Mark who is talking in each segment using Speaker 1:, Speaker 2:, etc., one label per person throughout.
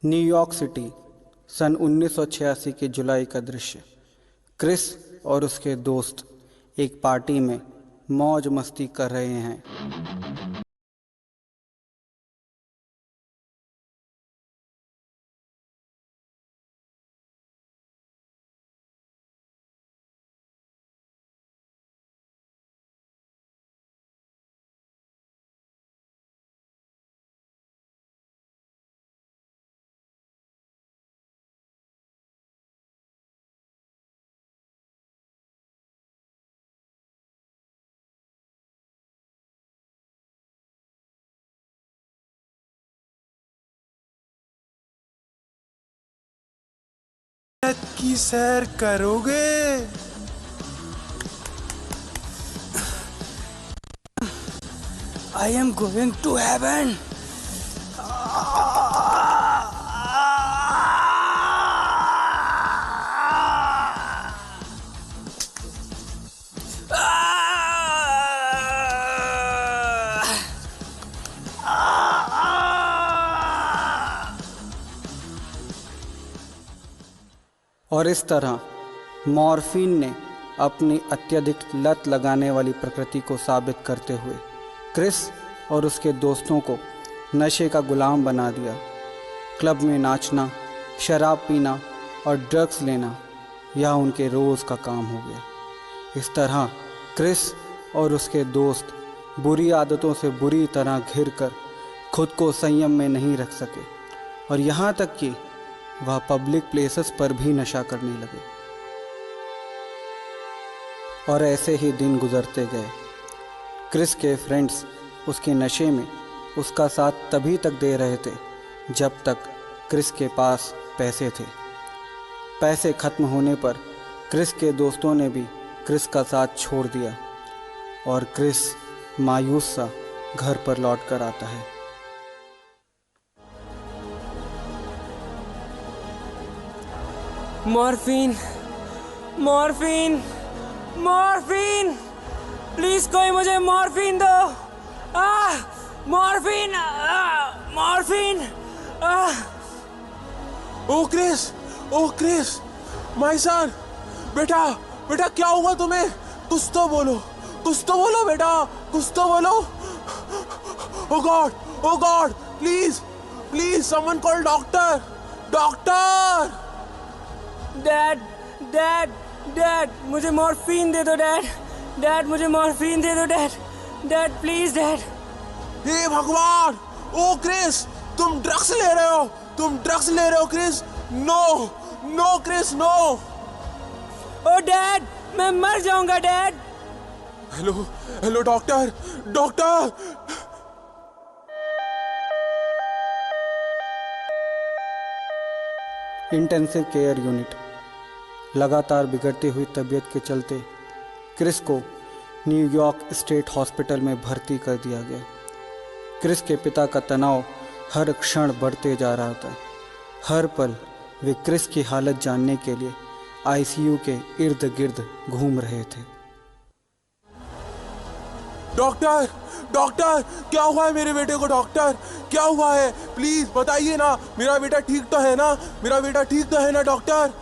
Speaker 1: New York city, सन 1986 के जुलाई का दृश्य। क्रिस और उसके दोस्त एक पार्टी में मौज मस्ती कर रहे हैं।
Speaker 2: की सैर करोगे?
Speaker 1: I am going to heaven. और इस तरह मॉर्फिन ने अपनी अत्यधिक लत लगाने वाली प्रकृति को साबित करते हुए क्रिस और उसके दोस्तों को नशे का गुलाम बना दिया। क्लब में नाचना, शराब पीना और ड्रग्स लेना यह उनके रोज़ का काम हो गया। इस तरह क्रिस और उसके दोस्त बुरी आदतों से बुरी तरह घिर कर खुद को संयम में नहीं रख सके और यहाँ तक कि वह पब्लिक प्लेसेस पर भी नशा करने लगे। और ऐसे ही दिन गुजरते गए। क्रिस के फ्रेंड्स उसके नशे में उसका साथ तभी तक दे रहे थे जब तक क्रिस के पास पैसे थे। पैसे खत्म होने पर क्रिस के दोस्तों ने भी क्रिस का साथ छोड़ दिया और क्रिस मायूस सा घर पर लौट कर आता है।
Speaker 3: मॉर्फिन, मॉर्फिन, मॉर्फिन, प्लीज कोई मुझे मॉर्फिन दो। Morphine, morphine.
Speaker 2: Oh Chris, my son, बेटा क्या हुआ तुम्हें? कुछ तो बोलो बेटा, कुछ तो बोलो। Oh God, please someone call doctor.
Speaker 3: Dad, मुझे मॉर्फिन दे दो डैड, मुझे मॉर्फिन दे दो डैड, प्लीज डैड।
Speaker 2: हे भगवान! ओ क्रिस, तुम ड्रग्स ले रहे हो Chris. No Chris, no.
Speaker 3: Oh dad, मैं मर जाऊंगा dad.
Speaker 2: Hello doctor.
Speaker 1: Intensive care unit. लगातार बिगड़ती हुई तबीयत के चलते क्रिस को न्यूयॉर्क स्टेट हॉस्पिटल में भर्ती कर दिया गया। क्रिस के पिता का तनाव हर क्षण बढ़ते जा रहा था। हर पल वे क्रिस की हालत जानने के लिए आईसीयू के इर्द गिर्द घूम रहे थे।
Speaker 2: डॉक्टर, क्या हुआ है मेरे बेटे को? डॉक्टर, क्या हुआ है? प्लीज बताइए ना। मेरा बेटा ठीक तो है ना डॉक्टर?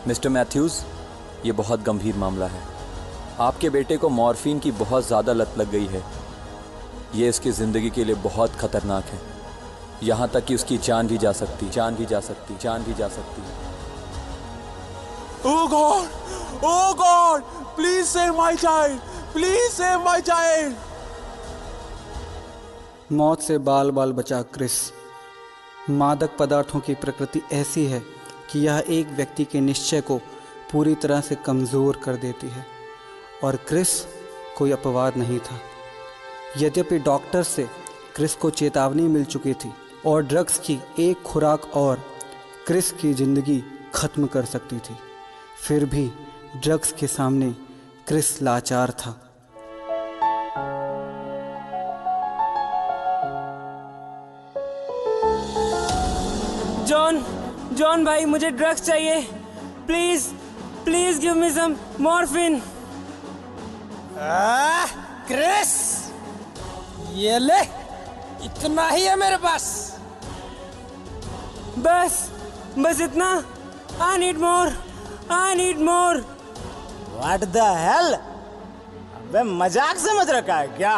Speaker 4: मिस्टर मैथ्यूज, ये बहुत गंभीर मामला है। आपके बेटे को मॉर्फिन की बहुत ज़्यादा लत लग गई है। ये इसकी ज़िंदगी के लिए बहुत खतरनाक है। यहाँ तक कि उसकी जान भी जा सकती।
Speaker 2: Oh God, please save my child.
Speaker 1: मौत से बाल बाल बचा क्रिस। मादक पदार्थों की प्रकृति ऐसी है कि यह एक व्यक्ति के निश्चय को पूरी तरह से कमज़ोर कर देती है और क्रिस कोई अपवाद नहीं था। यद्यपि डॉक्टर से क्रिस को चेतावनी मिल चुकी थी और ड्रग्स की एक खुराक और क्रिस की ज़िंदगी ख़त्म कर सकती थी, फिर भी ड्रग्स के सामने क्रिस लाचार था।
Speaker 3: जॉन भाई, मुझे ड्रग्स चाहिए। Please give me some morphine.
Speaker 5: Chris, ये ले, इतना ही है मेरे पास।
Speaker 3: बस इतना। I need more.
Speaker 5: What the hell? अबे मजाक समझ रखा है क्या?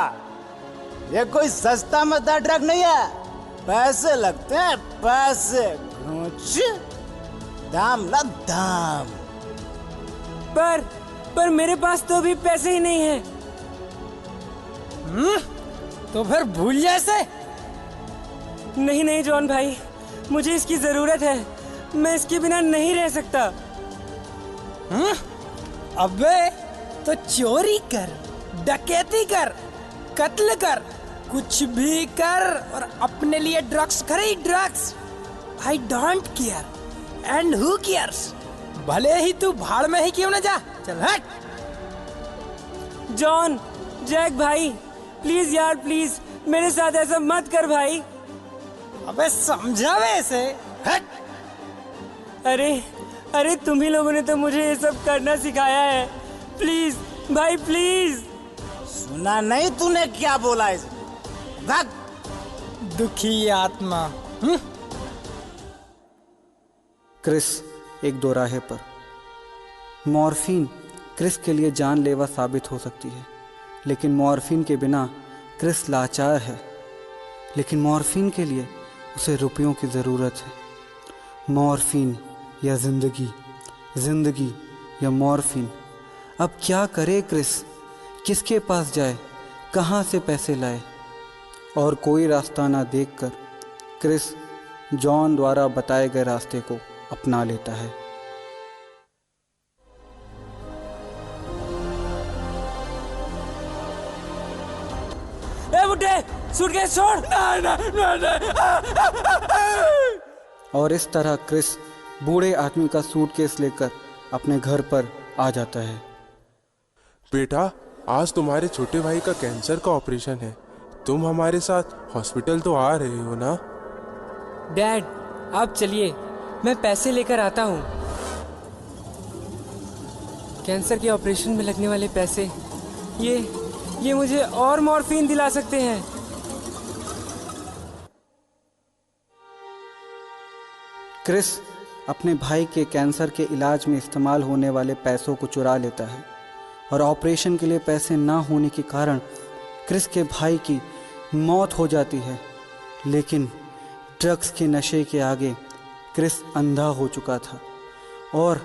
Speaker 5: ये कोई सस्ता मद्दा ड्रग नहीं है। पैसे लगते हैं, पैसे। घूंच, दाम ना दाम।
Speaker 3: पर मेरे पास तो अभी पैसे ही नहीं है।
Speaker 5: तो फिर भूल जैसे।
Speaker 3: नहीं जॉन भाई, मुझे इसकी जरूरत है। मैं इसके बिना नहीं रह सकता।
Speaker 5: अबे तो चोरी कर, डकैती कर, कत्ल कर, कुछ भी कर और अपने लिए ड्रग्स खरीद। Drugs, I don't care and who cares. भले ही तू भाड़ में ही क्यों ना जा। चल हट।
Speaker 3: जॉन, जैक भाई, प्लीज यार प्लीज, मेरे साथ ऐसा मत कर भाई।
Speaker 5: अबे समझा वैसे। हट।
Speaker 3: अरे तुम ही लोगों ने तो मुझे ये सब करना सिखाया है। प्लीज भाई प्लीज।
Speaker 5: सुना नहीं तूने क्या बोला इसे? भाग। दुखी आत्मा।
Speaker 1: क्रिस एक दोराहे पर। मॉर्फिन क्रिस के लिए जानलेवा साबित हो सकती है, लेकिन मॉर्फिन के बिना क्रिस लाचार है। लेकिन मॉर्फिन के लिए उसे रुपयों की ज़रूरत है। मॉर्फिन या ज़िंदगी, ज़िंदगी या मॉर्फिन। अब क्या करे क्रिस? किसके पास जाए? कहाँ से पैसे लाए? और कोई रास्ता ना देखकर क्रिस जॉन द्वारा बताए गए रास्ते को अपना लेता है।
Speaker 3: ए बुड्ढे, सूटकेस छोड़।
Speaker 1: और इस तरह क्रिस बूढ़े आदमी का सूटकेस लेकर अपने घर पर आ जाता है।
Speaker 2: बेटा, आज तुम्हारे छोटे भाई का कैंसर का ऑपरेशन है। तुम हमारे साथ हॉस्पिटल तो आ रहे हो ना?
Speaker 3: डैड, आप चलिए, मैं पैसे लेकर आता हूँ। कैंसर के ऑपरेशन में लगने वाले पैसे, ये मुझे और मॉर्फिन दिला सकते हैं।
Speaker 1: क्रिस अपने भाई के कैंसर के इलाज में इस्तेमाल होने वाले पैसों को चुरा लेता है और ऑपरेशन के लिए पैसे ना होने के कारण क्रिस के भाई की मौत हो जाती है। लेकिन ड्रग्स के नशे के आगे क्रिस अंधा हो चुका था और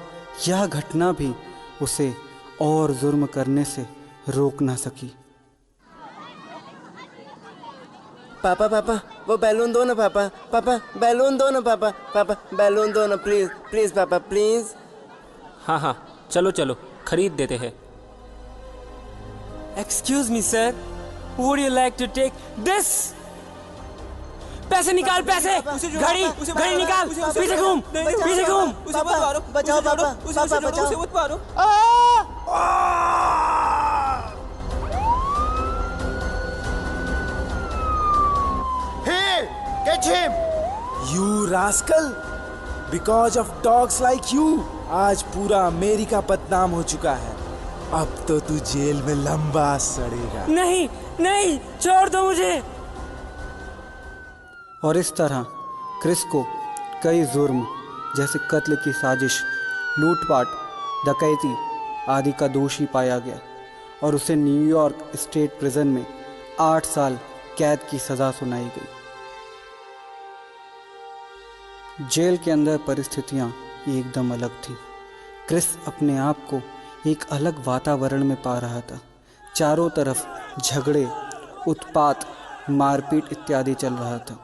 Speaker 1: यह घटना भी उसे और जुर्म करने से रोक ना सकी।
Speaker 6: पापा वो बैलून दो ना पापा बैलून दो ना पापा बैलून दो ना प्लीज पापा प्लीज।
Speaker 7: हाँ चलो खरीद देते हैं।
Speaker 3: Excuse me sir, would you like to take this? पैसे निकाल, पैसे। घड़ी निकाल। पीछे घूम।
Speaker 6: बचाओ पापा बचाओ।
Speaker 5: Hey, catch him! You rascal! Because of dogs like you, आज पूरा अमेरिका बदनाम हो चुका है। अब तो तू जेल में लंबा सड़ेगा।
Speaker 3: नहीं, छोड़ दो मुझे।
Speaker 1: और इस तरह क्रिस को कई जुर्म जैसे कत्ल की साजिश, लूटपाट, डकैती आदि का दोषी पाया गया और उसे न्यूयॉर्क स्टेट प्रिजन में 8 साल कैद की सज़ा सुनाई गई। जेल के अंदर परिस्थितियां एकदम अलग थीं। क्रिस अपने आप को एक अलग वातावरण में पा रहा था। चारों तरफ झगड़े, उत्पात, मारपीट इत्यादि चल रहा था।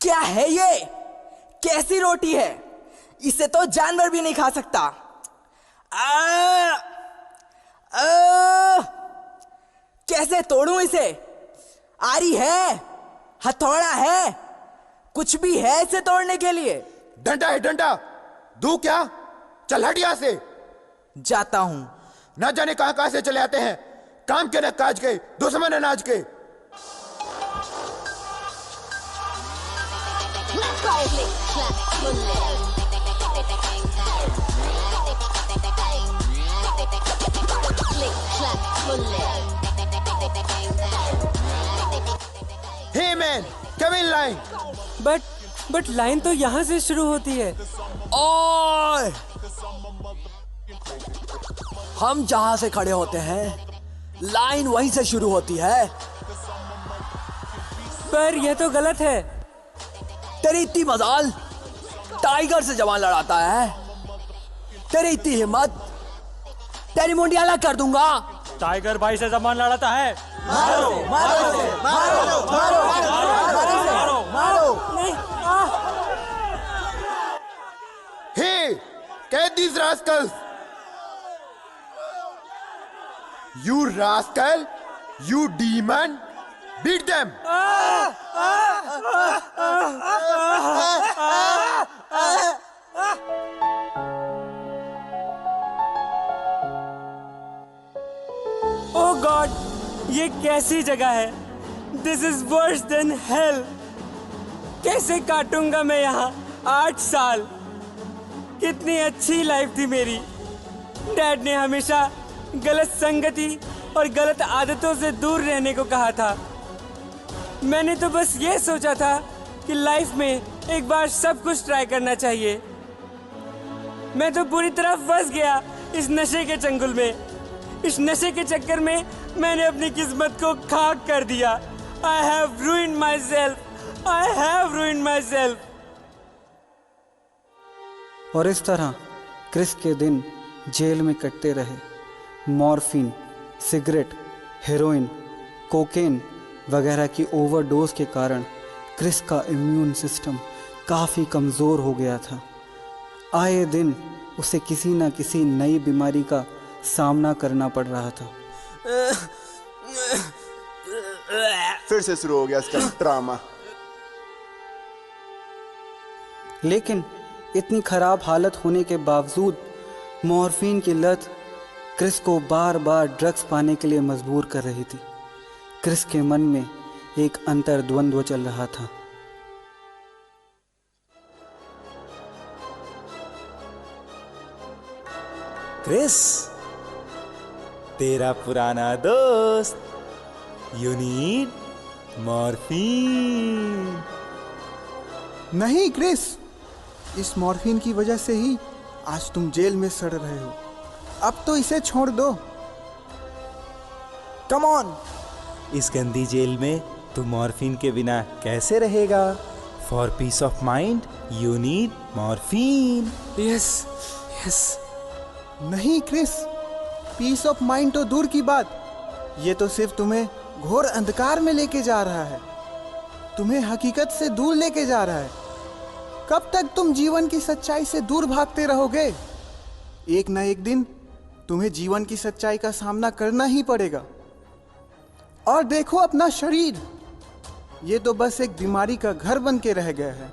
Speaker 6: क्या है ये? कैसी रोटी है? इसे तो जानवर भी नहीं खा सकता। कैसे तोड़ूं इसे? आरी है, हथौड़ा है, कुछ भी है इसे तोड़ने के लिए?
Speaker 8: डंडा है डंडा। दू क्या? चल हट यहाँ से।
Speaker 6: जाता हूं।
Speaker 8: ना जाने कहां कहां से चले आते हैं। काम के न काज के, दुश्मन अनाज के। Hey man, come in line.
Speaker 3: But line तो यहाँ से शुरू होती है।
Speaker 6: ओए! हम जहां से खड़े होते हैं लाइन वहीं से शुरू होती है।
Speaker 3: पर यह तो गलत है।
Speaker 6: तेरी इतनी मजाल, टाइगर से जवान लड़ाता है। तेरी इतनी हिम्मत, तेरी मुंडी अलग कर दूंगा।
Speaker 7: टाइगर भाई से जमान लड़ाता है।
Speaker 6: मारो मारो मारो मारो मारो मारो।
Speaker 3: नहीं,
Speaker 8: Hey, catch these rascals. You rascal, you demon, beat them.
Speaker 3: Oh God, ये कैसी जगह है? This is worse than hello. कैसे काटूंगा मैं यहाँ 8 साल? कितनी अच्छी लाइफ थी मेरी। डैड ने हमेशा गलत संगति और गलत आदतों से दूर रहने को कहा था। मैंने तो बस ये सोचा था कि लाइफ में एक बार सब कुछ ट्राई करना चाहिए। मैं तो पूरी तरह फंस गया इस नशे के चंगुल में। इस नशे के चक्कर में मैंने अपनी किस्मत को खाक कर दिया। I have ruined myself. I have ruined myself.
Speaker 1: और इस तरह क्रिस के दिन जेल में कटते रहे। मॉर्फिन, सिगरेट, हेरोइन, कोकेन वगैरह की ओवरडोज के कारण क्रिस का इम्यून सिस्टम काफ़ी कमज़ोर हो गया था। आए दिन उसे किसी न किसी नई बीमारी का सामना करना पड़ रहा था।
Speaker 8: फिर से शुरू हो गया इसका ड्रामा।
Speaker 1: लेकिन इतनी खराब हालत होने के बावजूद मॉर्फिन की लत क्रिस को बार बार ड्रग्स पाने के लिए मजबूर कर रही थी। क्रिस के मन में एक अंतर्द्वंद्व चल रहा था।
Speaker 9: क्रिस, तेरा पुराना दोस्त, यू नीड मॉर्फिन।
Speaker 10: नहीं क्रिस, इस मॉर्फिन की वजह से ही आज तुम जेल में सड़ रहे हो। अब तो इसे छोड़ दो। Come on.
Speaker 9: इस गंदी जेल में तू मॉर्फिन के बिना कैसे रहेगा? For piece of mind you need morphine.
Speaker 3: Yes yes.
Speaker 10: नहीं क्रिस, पीस ऑफ माइंड तो दूर की बात, ये तो सिर्फ तुम्हें घोर अंधकार में लेके जा रहा है। तुम्हें हकीकत से दूर लेके जा रहा है। कब तक तुम जीवन की सच्चाई से दूर भागते रहोगे? एक न एक दिन तुम्हें जीवन की सच्चाई का सामना करना ही पड़ेगा। और देखो अपना शरीर, ये तो बस एक बीमारी का घर बन के रह गया है।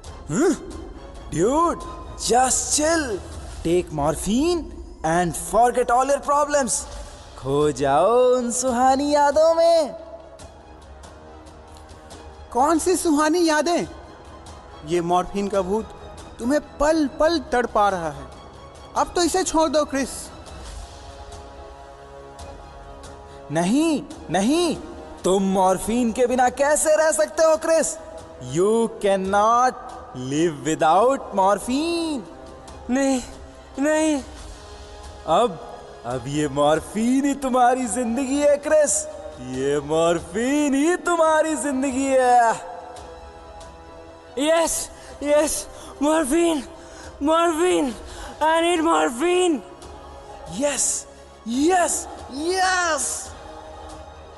Speaker 9: Dude, just chill, take morphine and forget all your problems. खो जाओ उन सुहानी यादों में।
Speaker 10: कौन सी सुहानी यादें? ये मॉर्फिन का भूत तुम्हें पल पल तड़पा रहा है। अब तो इसे छोड़ दो क्रिस।
Speaker 9: नहीं नहीं, तुम मॉर्फिन के बिना कैसे रह सकते हो Chris? You can not live without morphine.
Speaker 3: नहीं नहीं।
Speaker 9: अब ये मॉर्फिन ही तुम्हारी जिंदगी है क्रिस। ये मॉर्फिन ही तुम्हारी जिंदगी है।
Speaker 3: Yes yes, morphine morphine, I need morphine.
Speaker 9: Yes yes yes.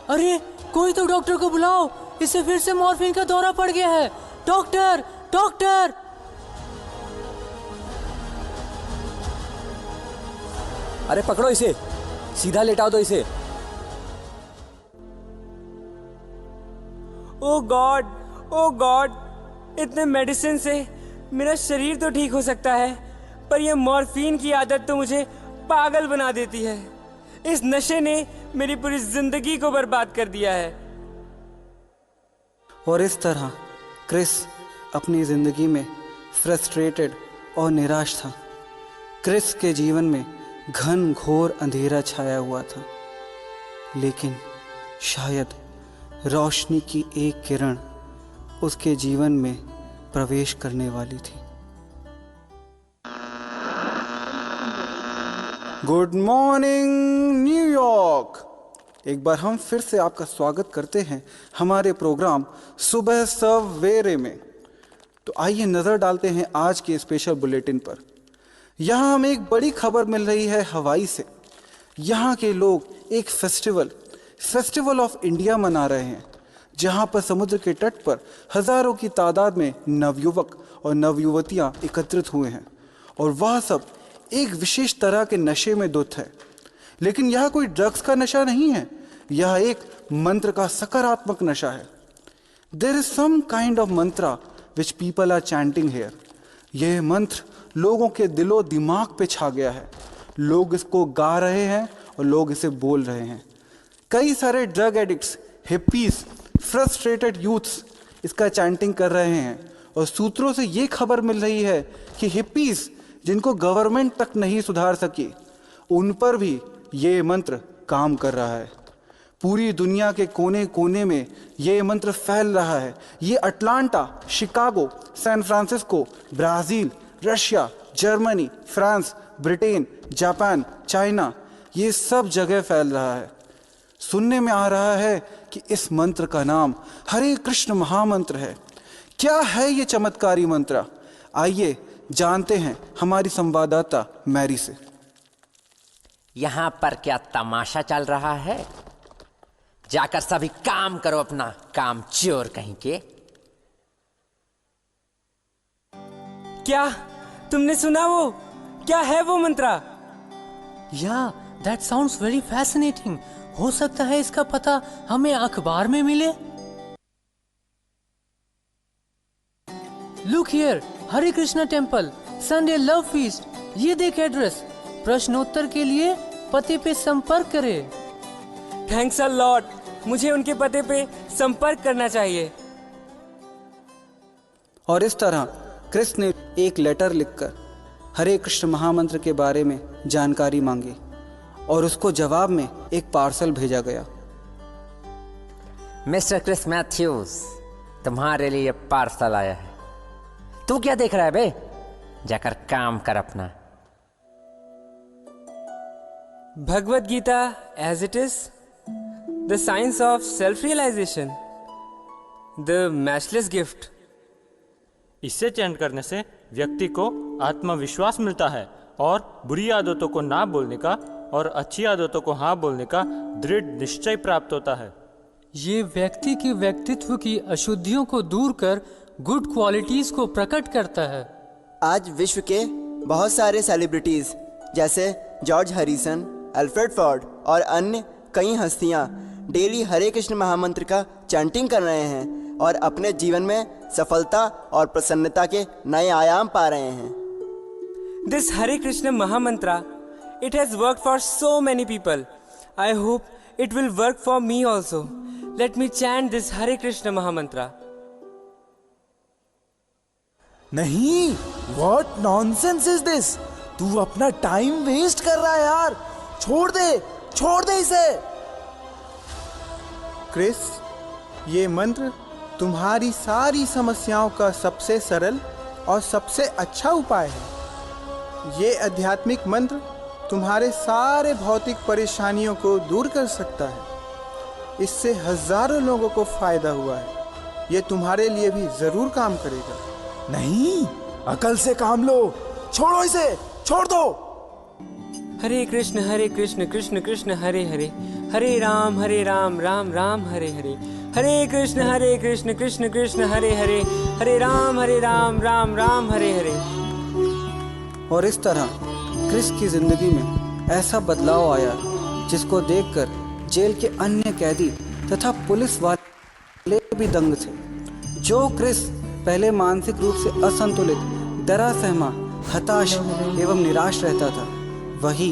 Speaker 11: अरे कोई तो डॉक्टर को बुलाओ, इसे फिर से मॉर्फिन का दौरा पड़ गया है। Doctor doctor.
Speaker 4: अरे पकड़ो इसे, सीधा लेटाओ दो इसे।
Speaker 3: ओ गॉड, इतने मेडिसिन से मेरा शरीर तो ठीक हो सकता है, पर यह मॉर्फिन की आदत तो मुझे पागल बना देती है। इस नशे ने मेरी पूरी जिंदगी को बर्बाद कर दिया है।
Speaker 1: और इस तरह क्रिस अपनी जिंदगी में फ्रस्ट्रेटेड और निराश था। क्रिस के जीवन में घन घोर अंधेरा छाया हुआ था, लेकिन शायद रोशनी की एक किरण उसके जीवन में प्रवेश करने वाली थी। Good morning New York. एक बार हम फिर से आपका स्वागत करते हैं हमारे प्रोग्राम सुबह सवेरे में। तो आइए नज़र डालते हैं आज के स्पेशल बुलेटिन पर। यहाँ हमें एक बड़ी खबर मिल रही है हवाई से। यहाँ के लोग एक फेस्टिवल ऑफ इंडिया मना रहे हैं, जहाँ पर समुद्र के तट पर हजारों की तादाद में नवयुवक और नवयुवतियाँ एकत्रित हुए हैं और वह सब एक विशेष तरह के नशे में धुत है। लेकिन यह कोई ड्रग्स का नशा नहीं है, यह एक मंत्र का सकारात्मक नशा है। There is some kind of mantra which people are chanting here. यह मंत्र लोगों के दिलो दिमाग पे छा गया है। लोग इसको गा रहे हैं और लोग इसे बोल रहे हैं। कई सारे drug addicts, hippies, frustrated youths इसका चैंटिंग कर रहे हैं और सूत्रों से ये खबर मिल रही है कि हिप्पीज जिनको गवर्नमेंट तक नहीं सुधार सकी, उन पर भी ये मंत्र काम कर रहा है। पूरी दुनिया के कोने कोने में ये मंत्र फैल रहा है। ये Atlanta, Chicago, San Francisco, Brazil, Russia, Germany, France, Britain, Japan, China, ये सब जगह फैल रहा है। सुनने में आ रहा है कि इस मंत्र का नाम हरे कृष्ण महामंत्र है। क्या है ये चमत्कारी मंत्र? आइए जानते हैं हमारी संवाददाता मैरी से।
Speaker 12: यहाँ पर क्या तमाशा चल रहा है? जाकर सभी काम करो अपना, काम चोर कहीं के।
Speaker 3: क्या तुमने सुना? वो क्या है वो मंत्रा?
Speaker 11: या दैट साउंड्स वेरी फैसिनेटिंग। हो सकता है इसका पता हमें अखबार में मिले। Look here, Hare Krishna temple, Sunday love feast. ये देख एड्रेस। प्रश्नोत्तर के लिए पते पे संपर्क करें।
Speaker 3: थैंक्स अ लॉट, मुझे उनके पते पे संपर्क करना चाहिए।
Speaker 1: और इस तरह क्रिस ने एक लेटर लिखकर हरे कृष्ण महामंत्र के बारे में जानकारी मांगी और उसको जवाब में एक पार्सल भेजा गया।
Speaker 12: मिस्टर क्रिस मैथ्यूज, तुम्हारे लिए पार्सल आया है। तू क्या देख रहा है बे? जाकर काम कर अपना।
Speaker 3: Bhagavad Gita as it is, the science of self realization, the matchless gift.
Speaker 13: इससे चैंट करने से व्यक्ति को आत्मविश्वास मिलता है और बुरी आदतों को ना बोलने का और अच्छी आदतों को हाँ बोलने का दृढ़ निश्चय प्राप्त होता है।
Speaker 11: ये व्यक्ति की व्यक्तित्व की अशुद्धियों को दूर कर गुड क्वालिटीज को प्रकट करता है।
Speaker 14: आज विश्व के बहुत सारे सेलिब्रिटीज जैसे जॉर्ज हैरिसन, अल्फ्रेड फोर्ड और अन्य कई हस्तियां डेली हरे कृष्ण महामंत्र का चैंटिंग कर रहे हैं और अपने जीवन में सफलता और प्रसन्नता के नए आयाम पा रहे हैं।
Speaker 3: दिस हरे कृष्ण महामंत्रा, it has worked for so many people. I hope it will work for me also. Let me chant this Hare Krishna Mahamantra.
Speaker 9: नहीं, what nonsense is this? तू अपना टाइम वेस्ट कर रहा है यार। छोड़ दे इसे।
Speaker 10: क्रिस, ये मंत्र तुम्हारी सारी समस्याओं का सबसे सरल और सबसे अच्छा उपाय है। ये आध्यात्मिक मंत्र तुम्हारे सारे भौतिक परेशानियों को दूर कर सकता है। इससे हजारों लोगों को फायदा हुआ है। ये तुम्हारे लिए भी जरूर काम करेगा।
Speaker 9: नहीं, अकल से काम लो। छोड़ो इसे, छोड़ दो।
Speaker 3: हरे कृष्ण कृष्ण कृष्ण हरे हरे, हरे राम राम राम हरे हरे, हरे कृष्ण कृष्ण कृष्ण हरे हरे, हरे राम राम राम हरे हरे।
Speaker 1: और इस तरह क्रिस की जिंदगी में ऐसा बदलाव आया जिसको देखकर जेल के अन्य कैदी तथा पुलिस वाले भी दंग थे। जो क्रिस पहले मानसिक रूप से असंतुलित, डरा सहमा, हताश एवं निराश रहता था, वही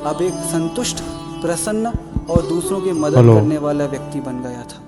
Speaker 1: अब एक संतुष्ट, प्रसन्न और दूसरों की मदद करने वाला व्यक्ति बन गया था।